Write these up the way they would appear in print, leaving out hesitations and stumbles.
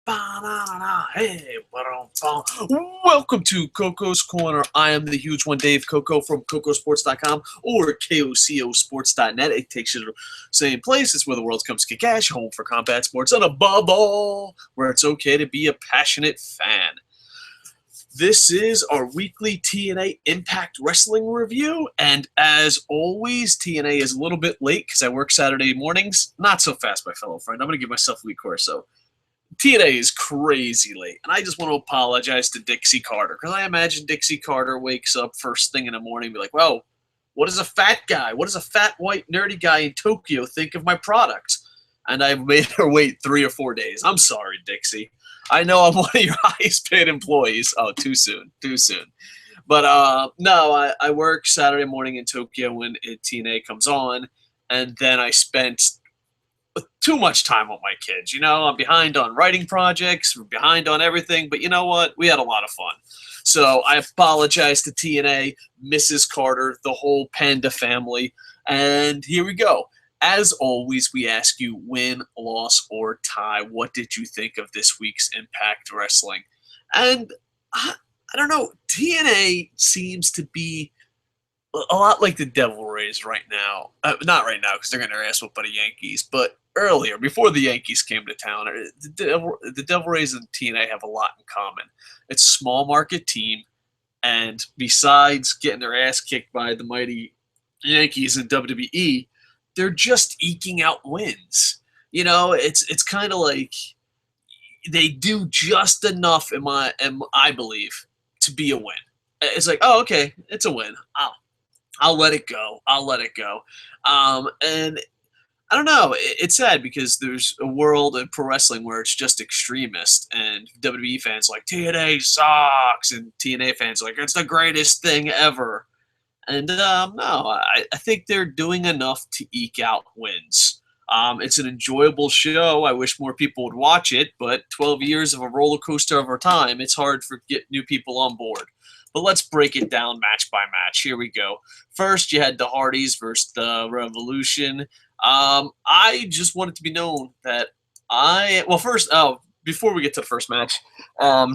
Ba-na-na-na, hey, ba-dum-bum. Welcome to Koco's Corner. I am the huge one, Dave Koco from CocoSports.com or KOCOSports.net. It takes you to the same place. It's where the world comes to kick ass, home for combat sports, and above all, where it's okay to be a passionate fan. This is our weekly TNA Impact Wrestling review, and as always, TNA is a little bit late because I work Saturday mornings. Not so fast, my fellow friend. I'm going to give myself a week or so. TNA is crazy late, and I just want to apologize to Dixie Carter, because I imagine Dixie Carter wakes up first thing in the morning and be like, well, what does a fat guy, what does a fat, white, nerdy guy in Tokyo think of my product? And I've made her wait 3 or 4 days. I'm sorry, Dixie. I know I'm one of your highest paid employees. Oh, too soon. But no, I work Saturday morning in Tokyo when TNA comes on, and then I spent too much time with my kids. You know, I'm behind on writing projects, we're behind on everything, but you know what? We had a lot of fun. So I apologize to TNA, Mrs. Carter, the whole Panda family, and here we go. As always, we ask you, win, loss, or tie, what did you think of this week's Impact Wrestling? And I don't know, TNA seems to be a lot like the Devil Rays right now. Not right now, because they're getting their ass whooped by the Yankees, but earlier, before the Yankees came to town, the Devil Rays and TNA have a lot in common. It's a small market team, and besides getting their ass kicked by the mighty Yankees in WWE, they're just eking out wins. You know, it's kind of like they do just enough, I believe, to be a win. It's like, oh, okay, it's a win. I'll let it go. And I don't know. It's sad because there's a world of pro wrestling where it's just extremist, and WWE fans like TNA sucks, and TNA fans like it's the greatest thing ever. And no, I think they're doing enough to eke out wins. It's an enjoyable show. I wish more people would watch it, but 12 years of a roller coaster over time, it's hard to get new people on board. But let's break it down match by match. Here we go. First, you had the Hardys versus the Revolution. I just want it to be known that before we get to the first match,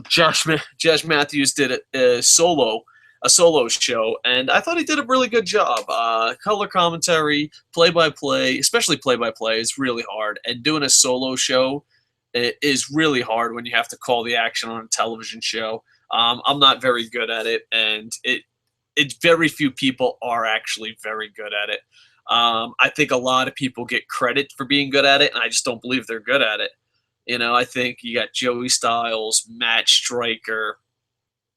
Josh Matthews did a solo show, and I thought he did a really good job. Color commentary, play-by-play, especially play-by-play, is really hard, and doing a solo show is really hard when you have to call the action on a television show. I'm not very good at it, and it's very few people are actually very good at it. I think a lot of people get credit for being good at it, and I just don't believe they're good at it. You know, I think you got Joey Styles, Matt Striker.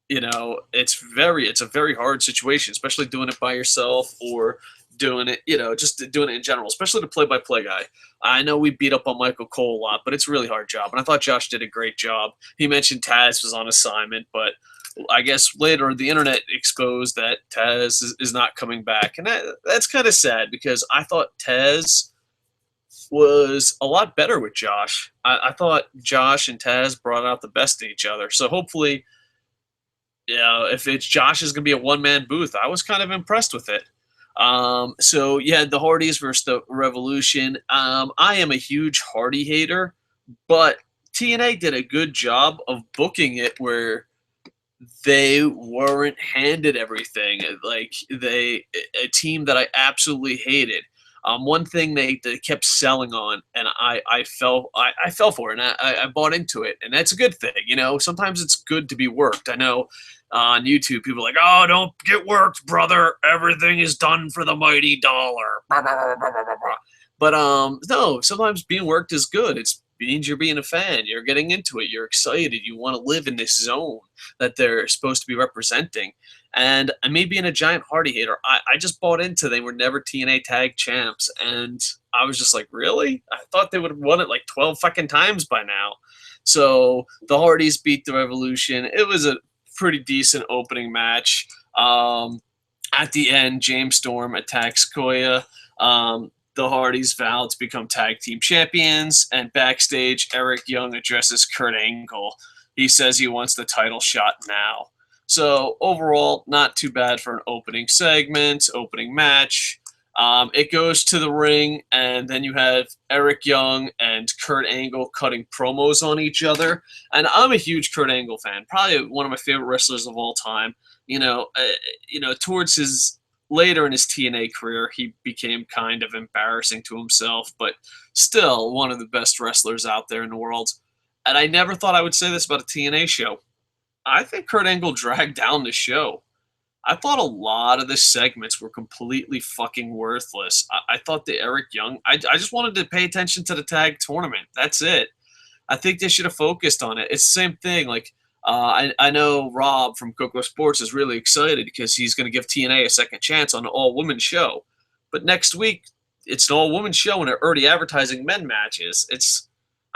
You know, it's a very hard situation, especially doing it by yourself or doing it, just doing it in general, especially the play-by-play guy. I know we beat up on Michael Cole a lot, but it's a really hard job, and I thought Josh did a great job. He mentioned Taz was on assignment, but I guess later the internet exposed that Taz is not coming back, and that's kind of sad because I thought Taz was a lot better with Josh. I thought Josh and Taz brought out the best in each other, so hopefully, if it's Josh is going to be a one-man booth, I was kind of impressed with it. So you had the Hardys versus the Revolution. I am a huge Hardy hater, but TNA did a good job of booking it where they weren't handed everything. Like a team that I absolutely hated. One thing they kept selling on, and I fell for it, and I bought into it, and that's a good thing. You know, sometimes it's good to be worked. I know on YouTube people are like, oh, don't get worked, brother. Everything is done for the mighty dollar. But no, sometimes being worked is good. It means you're being a fan. You're getting into it. You're excited. You want to live in this zone that they're supposed to be representing. And me being a giant Hardy hater, I just bought into they were never TNA tag champs. And I was just like, really? I thought they would have won it like 12 fucking times by now. So the Hardys beat the Revolution. It was a pretty decent opening match. At the end, James Storm attacks Koya. The Hardys vow to become tag team champions, and backstage, Eric Young addresses Kurt Angle. He says he wants the title shot now. So overall, not too bad for an opening segment, opening match. It goes to the ring, and then you have Eric Young and Kurt Angle cutting promos on each other. And I'm a huge Kurt Angle fan, probably one of my favorite wrestlers of all time. Towards his later in his TNA career, he became kind of embarrassing to himself, but still one of the best wrestlers out there in the world. And I never thought I would say this about a TNA show. I think Kurt Angle dragged down the show. I thought a lot of the segments were completely fucking worthless. I thought the Eric Young, I just wanted to pay attention to the tag tournament. That's it. I think they should have focused on it. It's the same thing. Like, I know Rob from Koco Sports is really excited because he's going to give TNA a second chance on an all-women show. But next week, it's an all-women show and they're already advertising men matches.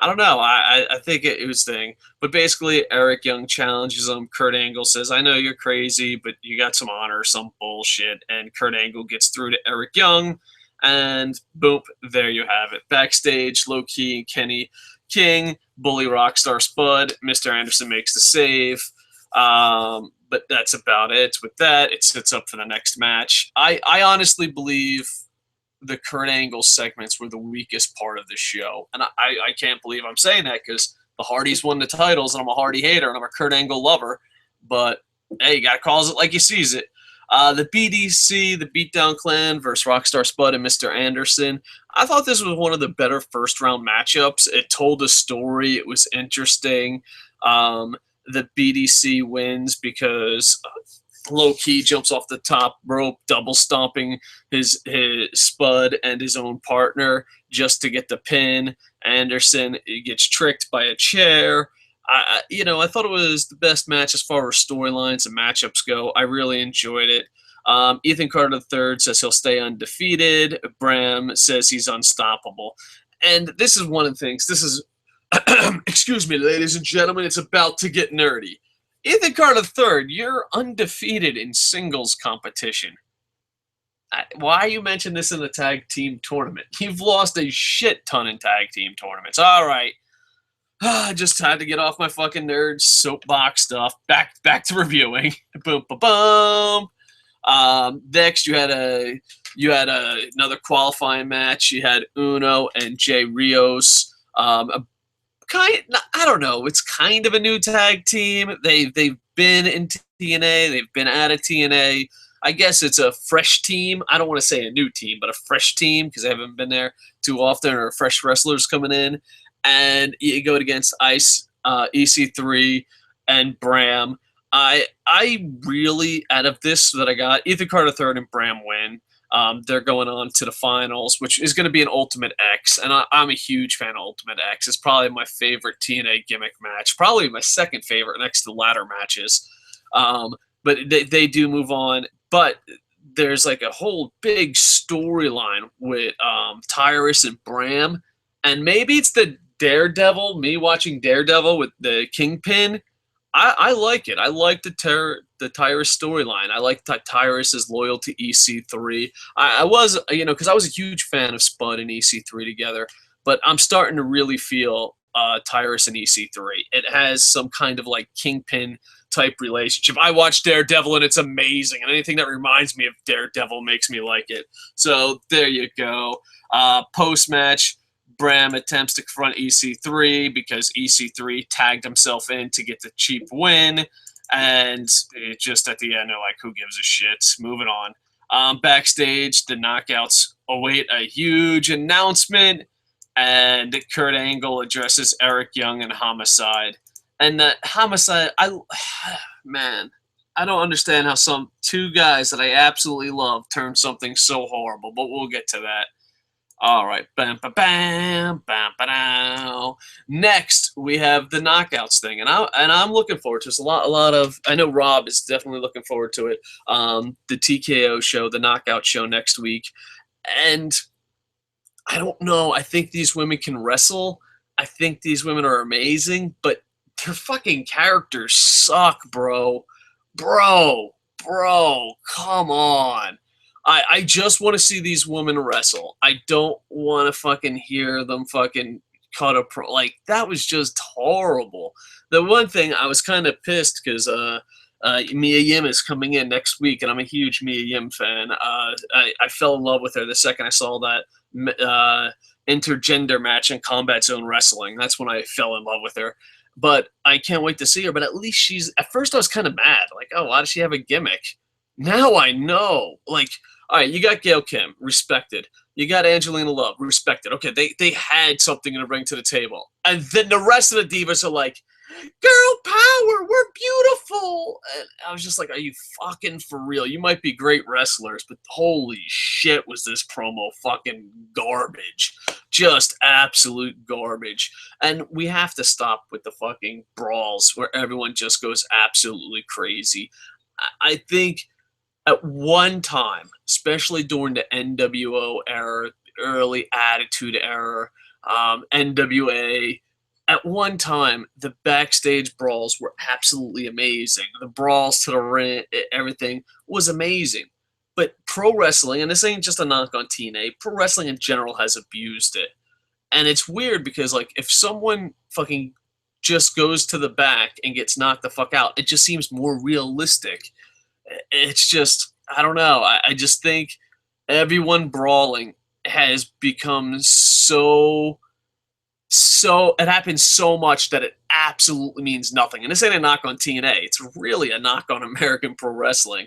I don't know. I think it was thing. But basically, Eric Young challenges him. Kurt Angle says, I know you're crazy, but you got some honor, some bullshit. And Kurt Angle gets through to Eric Young. And boom, there you have it. Backstage, Low Key and Kenny King bully Rockstar Spud. Mr. Anderson makes the save. But that's about it. With that, it sets up for the next match. I honestly believe the Kurt Angle segments were the weakest part of the show. And I can't believe I'm saying that because the Hardys won the titles and I'm a Hardy hater and I'm a Kurt Angle lover. But, hey, you got to call it like you sees it. The BDC, the Beatdown Clan versus Rockstar Spud and Mr. Anderson. I thought this was one of the better first-round matchups. It told a story. It was interesting. The BDC wins because Low Key jumps off the top rope, double stomping his Spud and his own partner just to get the pin. Anderson gets tricked by a chair. I thought it was the best match as far as storylines and matchups go. I really enjoyed it. Ethan Carter III says he'll stay undefeated. Bram says he's unstoppable. And this is one of the things. This is, excuse me, ladies and gentlemen, it's about to get nerdy. Ethan Carter III, you're undefeated in singles competition. Why you mention this in the tag team tournament? You've lost a shit ton in tag team tournaments. All right. I just had to get off my fucking nerd soapbox stuff. Back to reviewing. Boom, boom, boom. Next, you had another qualifying match. You had Uno and Jay Rios. I don't know. It's kind of a new tag team. They've been in TNA. They've been out of TNA. I guess it's a fresh team. I don't want to say a new team, but a fresh team because they haven't been there too often or fresh wrestlers coming in. And you go against Ice, EC3, and Bram. I really, out of this that I got, Ethan Carter III and Bram win. They're going on to the finals, which is going to be an Ultimate X. And I'm a huge fan of Ultimate X. It's probably my favorite TNA gimmick match. Probably my second favorite next to ladder matches. But they do move on. But there's like a whole big storyline with Tyrus and Bram. And maybe it's the Daredevil, me watching Daredevil with the Kingpin. I like it. I like the Tyrus storyline. I like that Tyrus is loyal to EC3. I was, because I was a huge fan of Spud and EC3 together, but I'm starting to really feel Tyrus and EC3. It has some kind of like Kingpin type relationship. I watch Daredevil and it's amazing, and anything that reminds me of Daredevil makes me like it. So there you go. Post-match, Bram attempts to confront EC3 because EC3 tagged himself in to get the cheap win. And just at the end, they're like, who gives a shit? Moving on. Backstage, the Knockouts await a huge announcement. And Kurt Angle addresses Eric Young and Homicide. And the Homicide, I don't understand how some two guys that I absolutely love turn something so horrible. But we'll get to that. All right, bam, bam, bam, bam, bam. Next, we have the Knockouts thing, and I'm looking forward to this. A lot of. I know Rob is definitely looking forward to it. The TKO show, the Knockout show next week, and I don't know. I think these women can wrestle. I think these women are amazing, but their fucking characters suck, bro. Bro, come on. I just want to see these women wrestle. I don't want to fucking hear them fucking cut a pro. Like, that was just horrible. The one thing, I was kind of pissed because Mia Yim is coming in next week, and I'm a huge Mia Yim fan. I fell in love with her the second I saw that intergender match in Combat Zone Wrestling. That's when I fell in love with her. But I can't wait to see her. But at least she's. At first, I was kind of mad. Like, oh, why does she have a gimmick? Now I know. Like, all right, you got Gail Kim, respected. You got Angelina Love, respected. Okay, they had something to bring to the table. And then the rest of the divas are like, girl power, we're beautiful. And I was just like, are you fucking for real? You might be great wrestlers, but holy shit was this promo fucking garbage. Just absolute garbage. And we have to stop with the fucking brawls where everyone just goes absolutely crazy. I think at one time, especially during the NWO era, early Attitude era, NWA, at one time, the backstage brawls were absolutely amazing. The brawls to the ring, everything was amazing. But pro wrestling, and this ain't just a knock on TNA, pro wrestling in general has abused it. And it's weird because, like, if someone fucking just goes to the back and gets knocked the fuck out, it just seems more realistic. It's just, I don't know. I just think everyone brawling has become so it happens so much that it absolutely means nothing. And this ain't a knock on TNA. It's really a knock on American pro wrestling.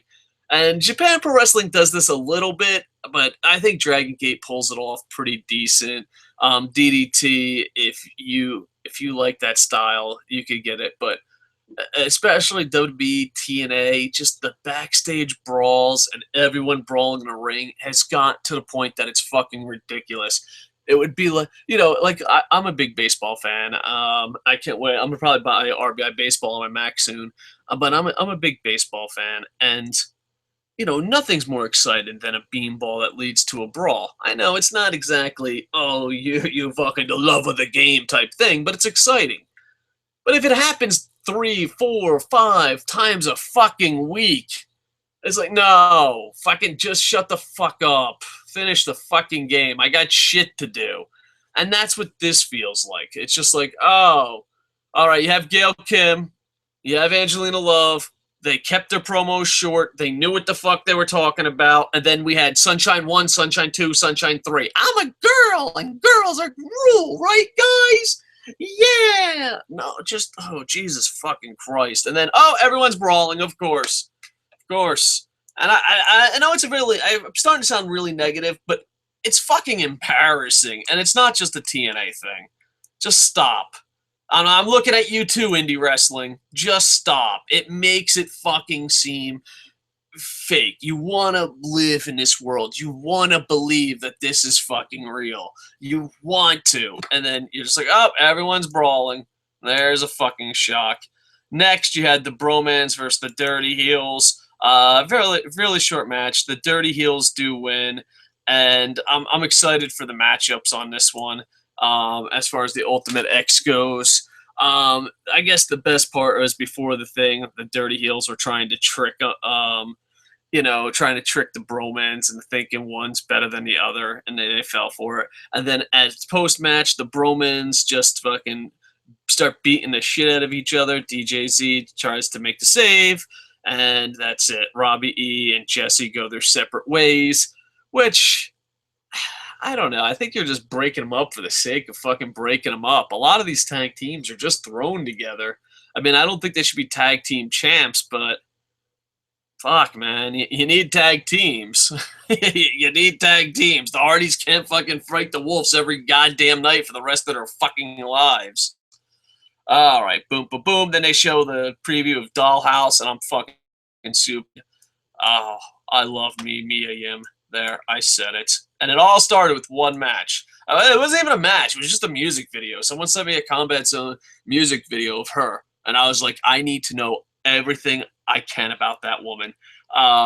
And Japan pro wrestling does this a little bit, but I think Dragon Gate pulls it off pretty decent. DDT, if you like that style, you could get it. But especially WWE, TNA, just the backstage brawls and everyone brawling in a ring has got to the point that it's fucking ridiculous. It would be like, like I'm a big baseball fan. I can't wait. I'm gonna probably buy RBI baseball on my Mac soon. But I'm a big baseball fan, and nothing's more exciting than a beanball that leads to a brawl. I know it's not exactly you fucking the love of the game type thing, but it's exciting. But if it happens 3, 4, 5 times a fucking week, it's like, no, fucking just shut the fuck up. Finish the fucking game. I got shit to do. And that's what this feels like. It's just like, oh, all right, you have Gail Kim, you have Angelina Love. They kept their promos short. They knew what the fuck they were talking about. And then we had Sunshine 1, Sunshine 2, Sunshine 3. I'm a girl, and girls are rule, right, guys? Yeah. No, just, oh, Jesus fucking Christ. And then, oh, everyone's brawling, of course. Of course. And I know it's I'm starting to sound really negative, but it's fucking embarrassing. And it's not just a TNA thing. Just stop. I'm looking at you too, indie wrestling. Just stop. It makes it fucking seem fake. You want to live in this world. You want to believe that this is fucking real. You want to. And then you're just like, oh, everyone's brawling. There's a fucking shock. Next, you had the Bromance versus the Dirty Heels. Really short match. The Dirty Heels do win. And I'm excited for the matchups on this one. As far as the Ultimate X goes. I guess the best part was before the thing, the Dirty Heels were trying to trick, trying to trick the Bromance and thinking one's better than the other, and they fell for it. And then as post-match, the Bromance just fucking start beating the shit out of each other. DJZ tries to make the save, and that's it. Robbie E and Jesse go their separate ways, which I don't know. I think you're just breaking them up for the sake of fucking breaking them up. A lot of these tag teams are just thrown together. I mean, I don't think they should be tag team champs, but fuck, man. You need tag teams. You need tag teams. The Hardys can't fucking fight the Wolves every goddamn night for the rest of their fucking lives. All right, boom, boom, boom. Then they show the preview of Dollhouse, and I'm fucking soup. Oh, I love me, Mia Yim. There, I said it. And it all started with one match. It wasn't even a match. It was just a music video. Someone sent me a Combat Zone music video of her. And I was like, I need to know everything I can about that woman.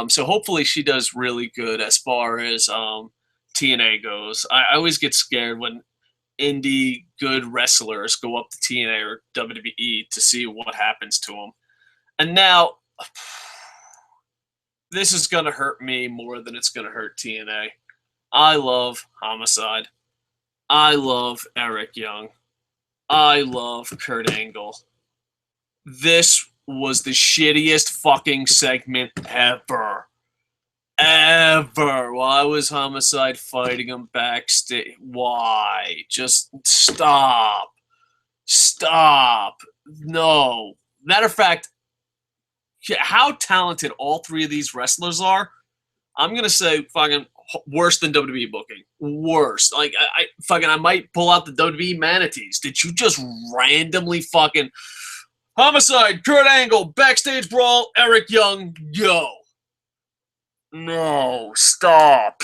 So hopefully she does really good as far as TNA goes. I always get scared when indie good wrestlers go up to TNA or WWE to see what happens to them. And now this is going to hurt me more than it's going to hurt TNA. I love Homicide. I love Eric Young. I love Kurt Angle. This was the shittiest fucking segment ever. Ever. Why was Homicide fighting him backstage? Why? Just stop. Stop. No. Matter of fact, how talented all three of these wrestlers are, I'm going to say fucking worse than WWE booking. Worse. Like, I might pull out the WWE manatees. Did you just randomly fucking Homicide, Kurt Angle, backstage brawl, Eric Young, go. No, stop.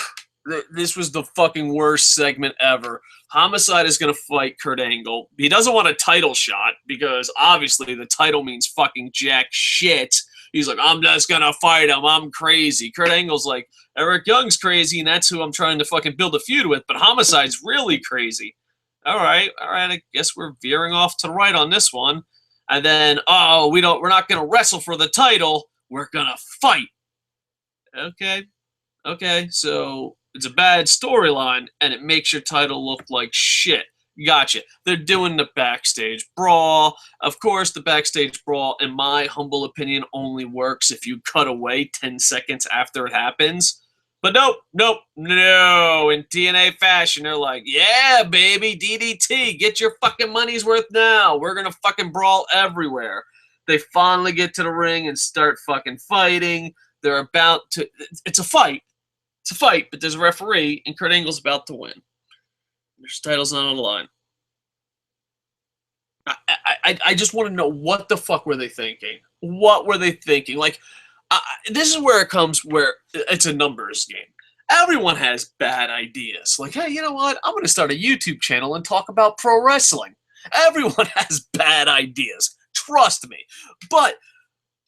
This was the fucking worst segment ever. Homicide is going to fight Kurt Angle. He doesn't want a title shot because obviously the title means fucking jack shit. He's like, I'm just going to fight him. I'm crazy. Kurt Angle's like, Eric Young's crazy, and that's who I'm trying to fucking build a feud with, but Homicide's really crazy. All right, I guess we're veering off to the right on this one. And then, we're not going to wrestle for the title. We're going to fight. Okay, so it's a bad storyline, and it makes your title look like shit. Gotcha. They're doing the backstage brawl. Of course, the backstage brawl, in my humble opinion, only works if you cut away 10 seconds after it happens. But no. In TNA fashion, they're like, yeah, baby, DDT, get your fucking money's worth now. We're going to fucking brawl everywhere. They finally get to the ring and start fucking fighting. They're about to... It's a fight. It's a fight, but there's a referee, and Kurt Angle's about to win. Their title's not on the line. I just want to know, what the fuck were they thinking? What were they thinking? Like, this is where it comes, where it's a numbers game. Everyone has bad ideas. Like, hey, you know what? I'm going to start a YouTube channel and talk about pro wrestling. Everyone has bad ideas. Trust me. But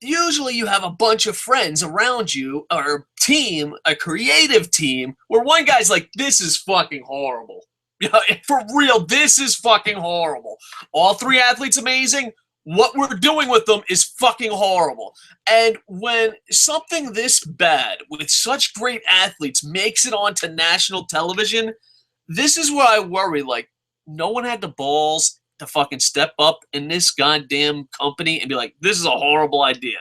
usually you have a bunch of friends around you, or a team, a creative team, where one guy's like, this is fucking horrible. For real, this is fucking horrible. All three athletes amazing. What we're doing with them is fucking horrible. And when something this bad, with such great athletes, makes it onto national television, this is where I worry. Like, no one had the balls to fucking step up in this goddamn company and be like, this is a horrible idea.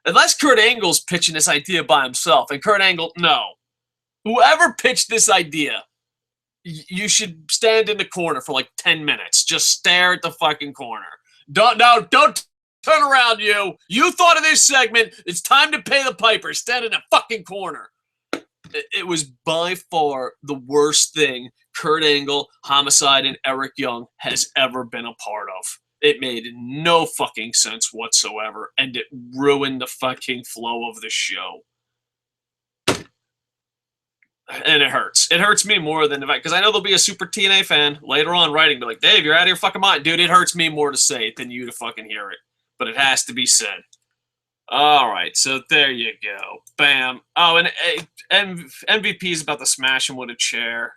Unless Kurt Angle's pitching this idea by himself. And Kurt Angle, no. Whoever pitched this idea, you should stand in the corner for like 10 minutes. Just stare at the fucking corner. Don't turn around, you. You thought of this segment. It's time to pay the piper. Stand in the fucking corner. It was by far the worst thing Kurt Angle, Homicide, and Eric Young has ever been a part of. It made no fucking sense whatsoever, and it ruined the fucking flow of the show. And it hurts. It hurts me more than the fact, because I know there'll be a super TNA fan later on writing, be like, Dave, you're out of your fucking mind. Dude, it hurts me more to say it than you to fucking hear it. But it has to be said. All right, so there you go. Bam. Oh, and MVP's about to smash him with a chair.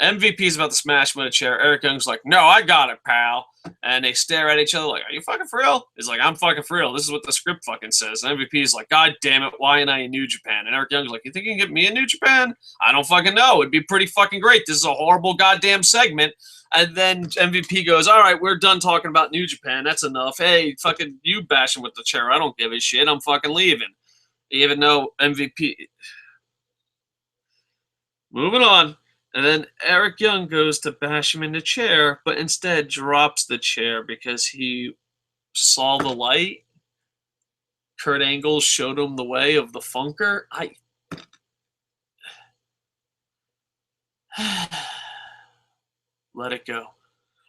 MVP's about to smash him with a chair. Eric Young's like, no, I got it, pal. And they stare at each other like, are you fucking for real? He's like, I'm fucking for real. This is what the script fucking says. And MVP's like, God damn it, why ain't I in New Japan? And Eric Young's like, you think you can get me in New Japan? I don't fucking know. It'd be pretty fucking great. This is a horrible goddamn segment. And then MVP goes, all right, we're done talking about New Japan. That's enough. Hey, fucking you bashing with the chair. I don't give a shit. I'm fucking leaving. Even though MVP... Moving on. And then Eric Young goes to bash him in the chair, but instead drops the chair because he saw the light. Kurt Angle showed him the way of the Funker. Let it go.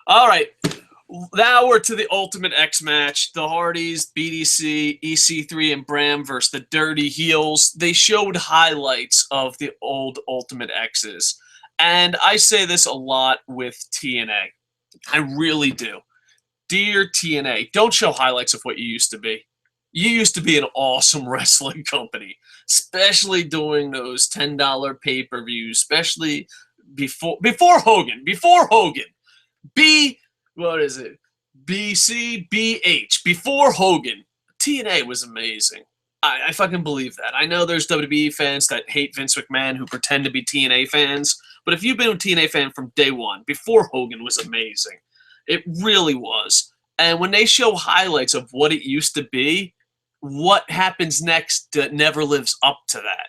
All right. Now we're to the Ultimate X match. The Hardys, BDC, EC3, and Bram versus the Dirty Heels. They showed highlights of the old Ultimate X's. And I say this a lot with TNA. I really do. Dear TNA, don't show highlights of what you used to be. You used to be an awesome wrestling company, especially doing those $10 pay-per-views, especially before Hogan. Before Hogan. What is it? BCBH. Before Hogan. TNA was amazing. I fucking believe that. I know there's WWE fans that hate Vince McMahon who pretend to be TNA fans, but if you've been a TNA fan from day one, before Hogan was amazing. It really was. And when they show highlights of what it used to be, what happens next never lives up to that.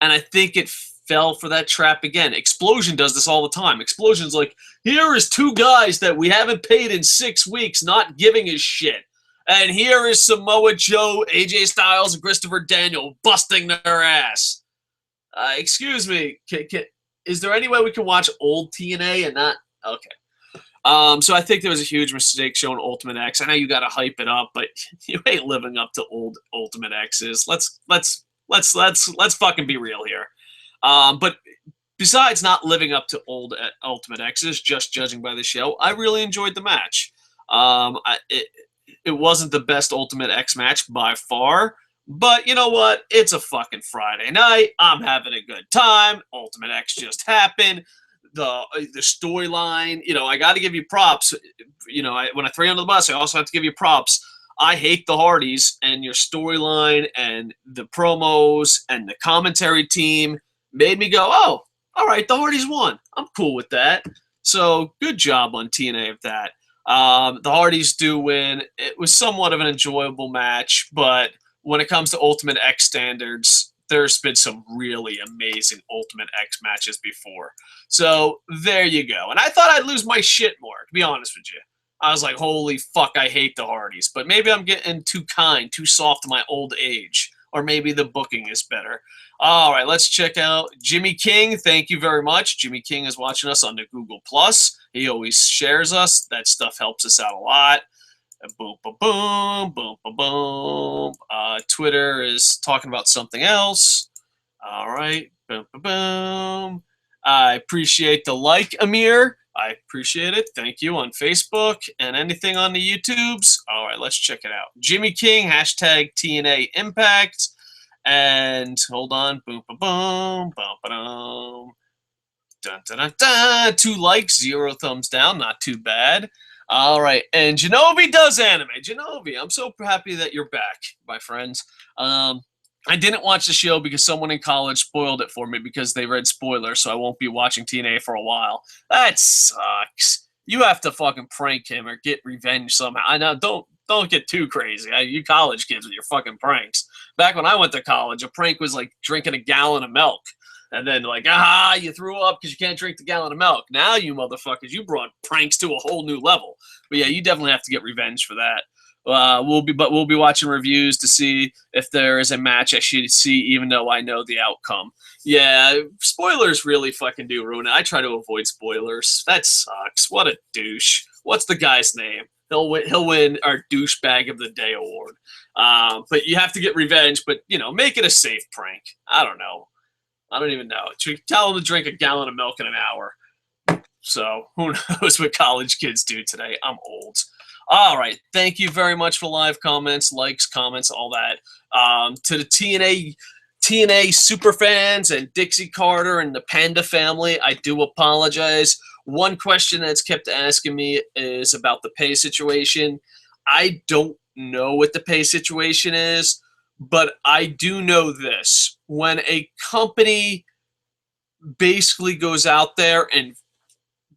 And I think it fell for that trap again. Explosion does this all the time. Explosion's like, here is 2 guys that we haven't paid in 6 weeks not giving a shit. And here is Samoa Joe, AJ Styles, and Christopher Daniel busting their ass. Excuse me, is there any way we can watch old TNA and not? Okay. So I think there was a huge mistake showing Ultimate X. I know you got to hype it up, but you ain't living up to old Ultimate X's. Let's fucking be real here. But besides not living up to old Ultimate X's, just judging by the show, I really enjoyed the match. It wasn't the best Ultimate X match by far, but you know what? It's a fucking Friday night. I'm having a good time. Ultimate X just happened. The storyline, I got to give you props. When I throw you under the bus, I also have to give you props. I hate the Hardys, and your storyline and the promos and the commentary team made me go, oh, all right, the Hardys won. I'm cool with that. So good job on TNA of that. The Hardys do win. It was somewhat of an enjoyable match, but when it comes to Ultimate X standards, there's been some really amazing Ultimate X matches before. So there you go. And I thought I'd lose my shit more, to be honest with you. I was like, holy fuck, I hate the Hardys. But maybe I'm getting too kind, too soft to my old age. Or maybe the booking is better. All right, let's check out Jimmy King. Thank you very much. Jimmy King is watching us on the Google+. He always shares us. That stuff helps us out a lot. Boom, boom, boom, boom, boom, boom. Twitter is talking about something else. All right. Boom, boom, boom. I appreciate the like, Amir. I appreciate it. Thank you on Facebook and anything on the YouTubes. All right, let's check it out. Jimmy King, hashtag TNA Impact. And hold on. Boom, boom, boom, boom, boom. Dun, dun, dun, dun. 2 likes, 0 thumbs down. Not too bad. All right, and Genovi does anime. Genovi, I'm so happy that you're back, my friends. I didn't watch the show because someone in college spoiled it for me because they read spoilers, so I won't be watching TNA for a while. That sucks. You have to fucking prank him or get revenge somehow. I know, don't get too crazy. You college kids with your fucking pranks. Back when I went to college, a prank was like drinking a gallon of milk. And then you threw up because you can't drink the gallon of milk. Now you motherfuckers, you brought pranks to a whole new level. But yeah, you definitely have to get revenge for that. We'll be watching reviews to see if there is a match I should see, even though I know the outcome. Yeah, spoilers really fucking do ruin it. I try to avoid spoilers. That sucks. What a douche. What's the guy's name? He'll win our douchebag of the day award. But you have to get revenge. But make it a safe prank. I don't know. I don't even know. Tell them to drink a gallon of milk in an hour. So who knows what college kids do today? I'm old. All right. Thank you very much for live comments, likes, comments, all that. To the TNA super fans and Dixie Carter and the Panda family, I do apologize. One question that's kept asking me is about the pay situation. I don't know what the pay situation is, but I do know this. When a company basically goes out there and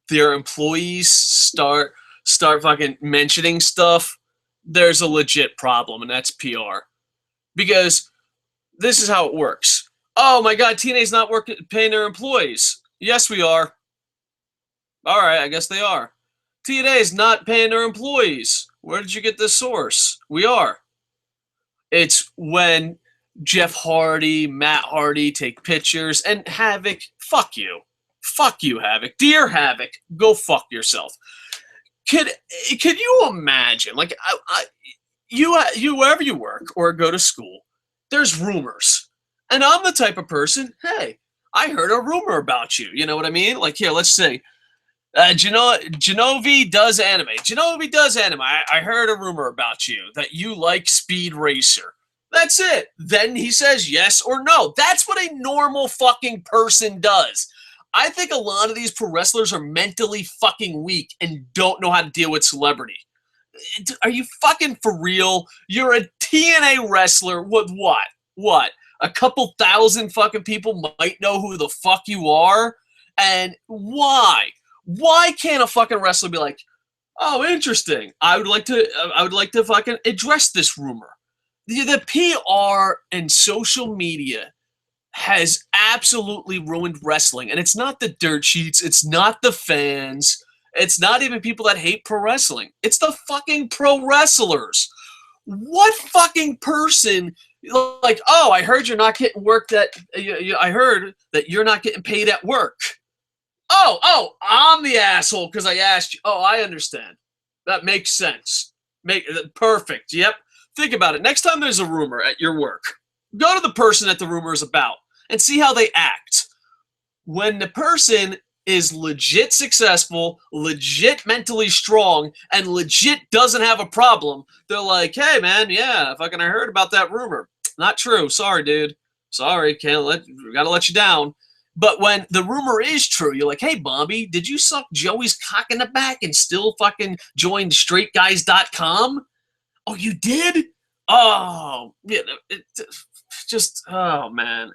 their employees start fucking mentioning stuff, there's a legit problem, and that's PR. Because this is how it works. Oh my God, TNA's not paying their employees. Yes, we are. All right, I guess they are. TNA is not paying their employees. Where did you get this source? We are. It's when Jeff Hardy, Matt Hardy take pictures, and Havoc, fuck you. Fuck you, Havoc. Dear Havoc, go fuck yourself. Could you imagine, you wherever you work or go to school, there's rumors. And I'm the type of person, hey, I heard a rumor about you. You know what I mean? Like, here, let's say, Genovi does anime. Genovi does anime. I heard a rumor about you, that you like Speed Racer. That's it. Then he says yes or no. That's what a normal fucking person does. I think a lot of these pro wrestlers are mentally fucking weak and don't know how to deal with celebrity. Are you fucking for real? You're a TNA wrestler with what? What? A couple thousand fucking people might know who the fuck you are? And why? Why can't a fucking wrestler be like, Oh, interesting. I would like to fucking address this rumor. The PR and social media has absolutely ruined wrestling. And it's not the dirt sheets, it's not the fans, it's not even people that hate pro wrestling. It's the fucking pro wrestlers. What fucking person, like, oh, I heard you're not getting work that, I heard that you're not getting paid at work. Oh, I'm the asshole because I asked you. Oh, I understand. That makes sense. Perfect. Yep. Think about it. Next time there's a rumor at your work, go to the person that the rumor is about and see how they act. When the person is legit successful, legit mentally strong, and legit doesn't have a problem, they're like, hey, man, yeah, I heard about that rumor. Not true. Sorry, dude. Sorry, gotta let you down. But when the rumor is true, you're like, hey, Bobby, did you suck Joey's cock in the back and still fucking joined straightguys.com? Oh, you did? Oh, yeah, oh, man.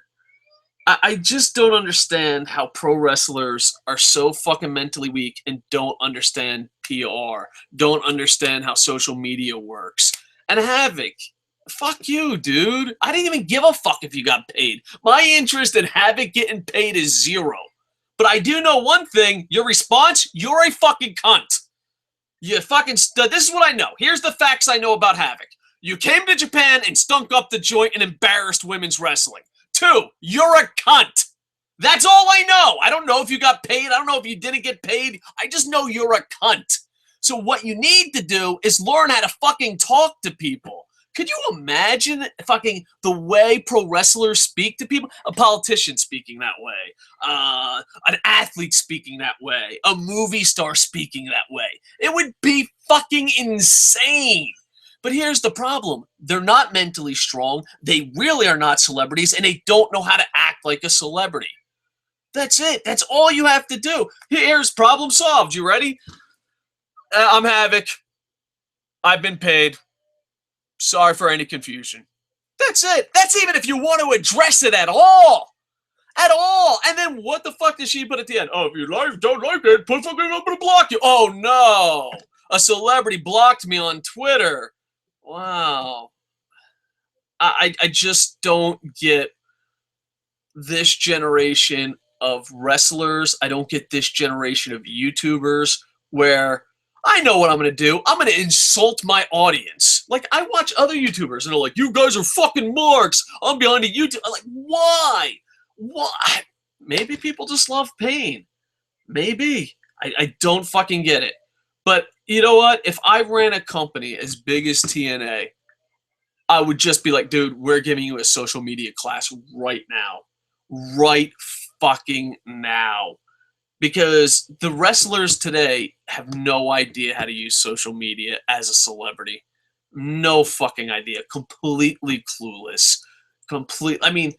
I just don't understand how pro wrestlers are so fucking mentally weak and don't understand PR, don't understand how social media works. And Havoc, fuck you, dude. I didn't even give a fuck if you got paid. My interest in Havoc getting paid is zero. But I do know one thing. Your response, you're a fucking cunt. You fucking this is what I know. Here's the facts I know about Havoc. You came to Japan and stunk up the joint and embarrassed women's wrestling. 2, you're a cunt. That's all I know. I don't know if you got paid. I don't know if you didn't get paid. I just know you're a cunt. So what you need to do is learn how to fucking talk to people. Could you imagine fucking the way pro wrestlers speak to people? A politician speaking that way. An athlete speaking that way. A movie star speaking that way. It would be fucking insane. But here's the problem. They're not mentally strong. They really are not celebrities, and they don't know how to act like a celebrity. That's it. That's all you have to do. Here's problem solved. You ready? I'm Havoc. I've been paid. Sorry for any confusion. That's it. That's even if you want to address it at all. At all. And then what the fuck does she put at the end? Oh, if you don't like it, put fucking I'm gonna block you. Oh no. A celebrity blocked me on Twitter. Wow. I just don't get this generation of wrestlers. I don't get this generation of YouTubers where I know what I'm going to do. I'm going to insult my audience. Like, I watch other YouTubers and they're like, you guys are fucking marks. I'm behind a YouTube. I'm like, why? Why? Maybe people just love pain. Maybe. I don't fucking get it. But you know what? If I ran a company as big as TNA, I would just be like, dude, we're giving you a social media class right now. Right fucking now. Because the wrestlers today have no idea how to use social media as a celebrity. No fucking idea. Completely clueless. I mean,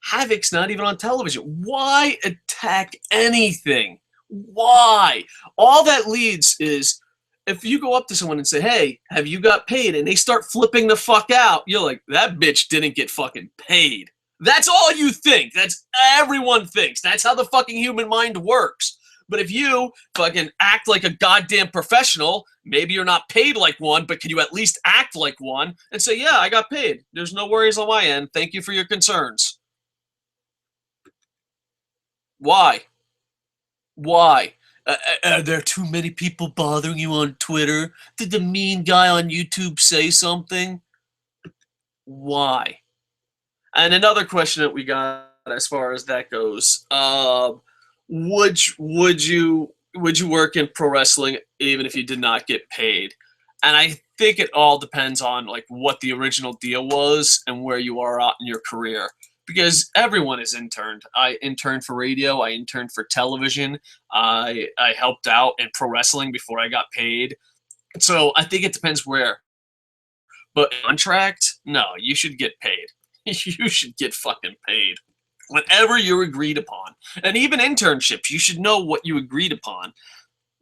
Havoc's not even on television. Why attack anything? Why? All that leads is if you go up to someone and say, hey, have you got paid? And they start flipping the fuck out, you're like, that bitch didn't get fucking paid. That's all you think. That's everyone thinks. That's how the fucking human mind works. But if you fucking act like a goddamn professional, maybe you're not paid like one, but can you at least act like one and say, yeah, I got paid. There's no worries on my end. Thank you for your concerns. Why? Why? Are there too many people bothering you on Twitter? Did the mean guy on YouTube say something? Why? And another question that we got as far as that goes, would you work in pro wrestling even if you did not get paid? And I think it all depends on like what the original deal was and where you are out in your career. Because everyone is interned. I interned for radio. I interned for television. I helped out in pro wrestling before I got paid. So I think it depends where. But contract, no, you should get paid. You should get fucking paid. Whatever you're agreed upon. And even internships, you should know what you agreed upon.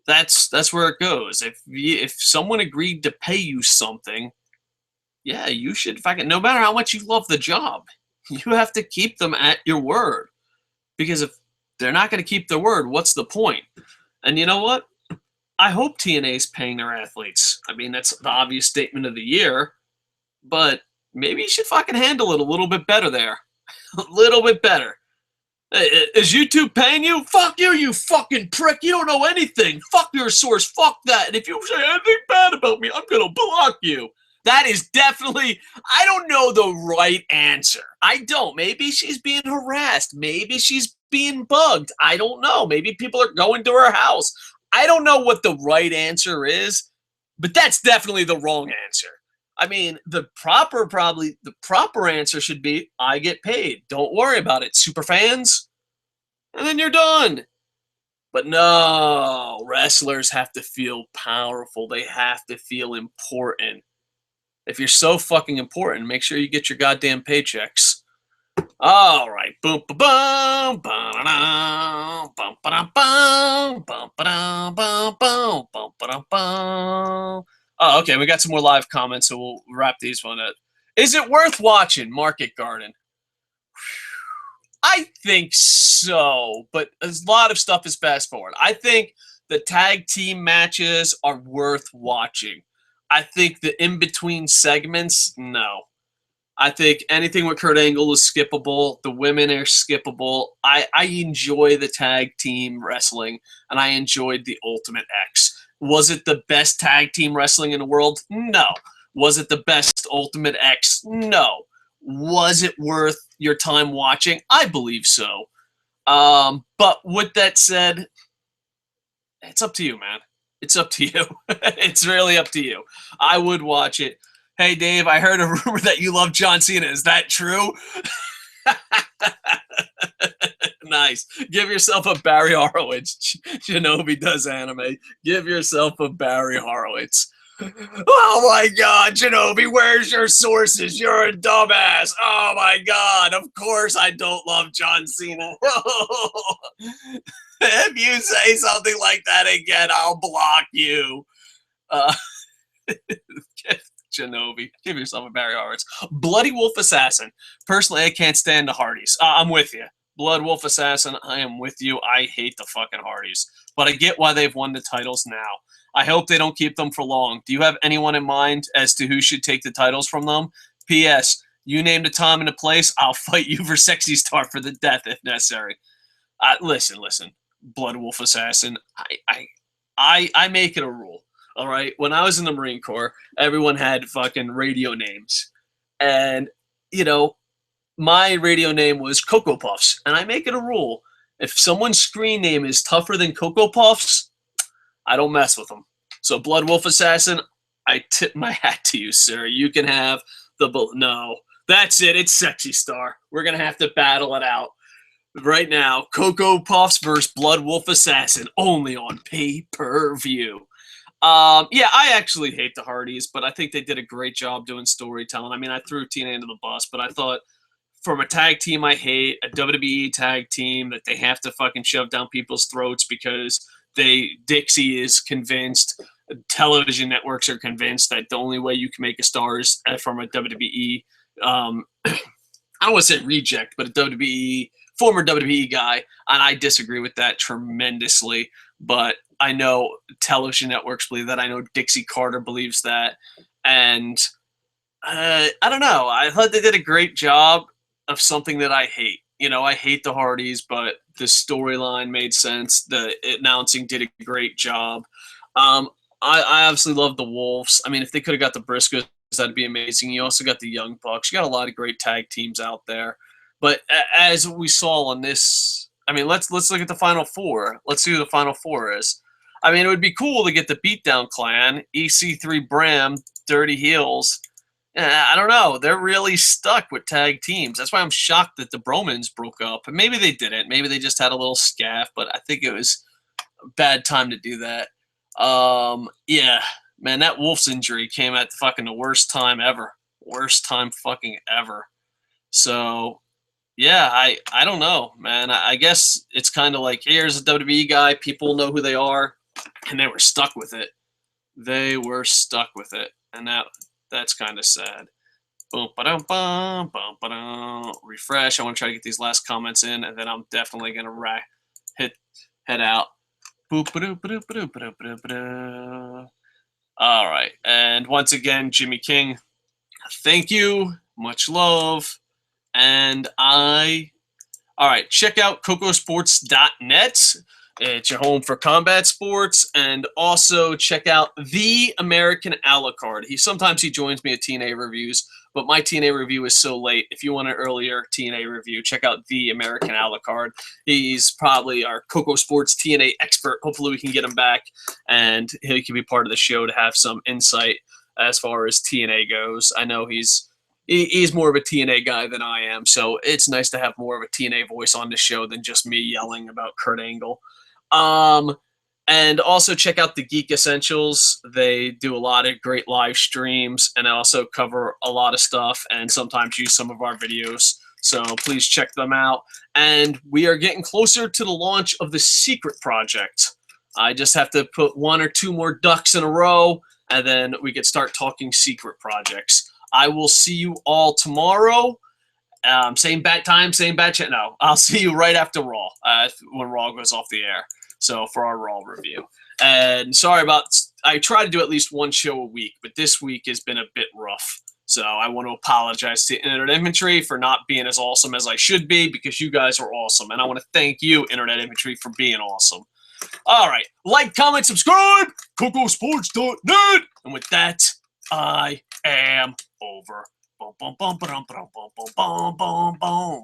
That's where it goes. If someone agreed to pay you something, yeah, you should fucking, no matter how much you love the job, you have to keep them at your word. Because if they're not going to keep their word, what's the point? And you know what? I hope TNA is paying their athletes. I mean, that's the obvious statement of the year, but maybe you should fucking handle it a little bit better there. A little bit better. Is YouTube paying you? Fuck you, you fucking prick. You don't know anything. Fuck your source. Fuck that. And if you say anything bad about me, I'm going to block you. That is definitely, I don't know the right answer. I don't. Maybe she's being harassed. Maybe she's being bugged. I don't know. Maybe people are going to her house. I don't know what the right answer is, but that's definitely the wrong answer. I mean, the proper answer should be, I get paid. Don't worry about it, super fans. And then you're done. But no, wrestlers have to feel powerful. They have to feel important. If you're so fucking important, make sure you get your goddamn paychecks. All right. Boom, ba bum, ba-da-dum, bum, ba-dum, bum, ba-dum, bum, bum, bum, ba-dum, bum. Oh, okay. We got some more live comments, so we'll wrap these one up. Is it worth watching Market Garden? I think so, but a lot of stuff is fast forward. I think the tag team matches are worth watching. I think the in-between segments, no. I think anything with Kurt Angle is skippable. The women are skippable. I enjoy the tag team wrestling, and I enjoyed the Ultimate X. Was it the best tag team wrestling in the world? No. Was it the best Ultimate X? No. Was it worth your time watching? I believe so. But with that said, it's up to you, man. It's up to you. It's really up to you. I would watch it. Hey, Dave, I heard a rumor that you love John Cena. Is that true? Nice. Give yourself a Barry Horowitz. Shinobi does anime. Give yourself a Barry Horowitz. Oh my God, Shinobi, where's your sources? You're a dumbass. Oh my God, of course I don't love John Cena. If you say something like that again, I'll block you. Shinobi, give yourself a Barry Horowitz. Bloody Wolf Assassin. Personally, I can't stand the Hardys. I'm with you. Blood Wolf Assassin, I am with you. I hate the fucking Hardys. But I get why they've won the titles now. I hope they don't keep them for long. Do you have anyone in mind as to who should take the titles from them? P.S. You named a time and a place, I'll fight you for Sexy Star for the death if necessary. Listen. Blood Wolf Assassin. I make it a rule. All right. When I was in the Marine Corps, everyone had fucking radio names. And, you know, my radio name was Cocoa Puffs. And I make it a rule. If someone's screen name is tougher than Cocoa Puffs, I don't mess with them. So Blood Wolf Assassin, I tip my hat to you, sir. You can have the... No. That's it. It's Sexy Star. We're going to have to battle it out. Right now, Cocoa Puffs versus Blood Wolf Assassin, only on pay-per-view. Yeah, I actually hate the Hardys, but I think they did a great job doing storytelling. I mean, I threw TNA into the bus, but I thought from a tag team I hate, a WWE tag team that they have to fucking shove down people's throats because Dixie is convinced, television networks are convinced that the only way you can make a star is from a WWE, I don't want to say reject, but a WWE, former WWE guy, and I disagree with that tremendously, but I know television networks believe that. I know Dixie Carter believes that. And I don't know. I thought they did a great job of something that I hate. You know, I hate the Hardys, but the storyline made sense. The announcing did a great job. I obviously love the Wolves. I mean, if they could have got the Briscoes, that'd be amazing. You also got the Young Bucks. You got a lot of great tag teams out there. But as we saw on this, I mean, let's look at the Final Four. Let's see who the Final Four is. I mean, it would be cool to get the Beatdown Clan, EC3 Bram, Dirty Heels. I don't know. They're really stuck with tag teams. That's why I'm shocked that the Bromance broke up. And maybe they didn't. Maybe they just had a little scaff, but I think it was a bad time to do that. Yeah, man, that Wolf's injury came at fucking the worst time ever. Worst time fucking ever. So, yeah, I don't know, man. I guess it's kind of like, here's a WWE guy. People know who they are. And they were stuck with it. They were stuck with it. And that's kind of sad. Boom, ba-dum, bum, bum, ba-dum. Refresh. I want to try to get these last comments in, and then I'm definitely going to head out. All right. And once again, Jimmy King, thank you. Much love. And all right, check out cocosports.net. It's your home for combat sports. And also check out The American Alucard. Sometimes he joins me at TNA reviews, but my TNA review is so late. If you want an earlier TNA review, check out The American Alucard. He's probably our Koco Sports TNA expert. Hopefully we can get him back, and he can be part of the show to have some insight as far as TNA goes. I know he's more of a TNA guy than I am, so it's nice to have more of a TNA voice on the show than just me yelling about Kurt Angle. And also check out the Geek Essentials. They do a lot of great live streams, and also cover a lot of stuff and sometimes use some of our videos. So please check them out. And we are getting closer to the launch of the Secret Project. I just have to put 1 or 2 more ducks in a row, and then we can start talking secret projects. I will see you all tomorrow. Same bat time, same bat chat. No, I'll see you right after Raw, when Raw goes off the air. So for our Raw review. And sorry about, I try to do at least 1 show a week, but this week has been a bit rough. So I want to apologize to Internet Infantry for not being as awesome as I should be, because you guys are awesome. And I want to thank you, Internet Infantry, for being awesome. All right. Like, comment, subscribe. cocosports.net. And with that, I am over. Boom, boom, boom, boom, boom, boom, boom, boom, boom, boom.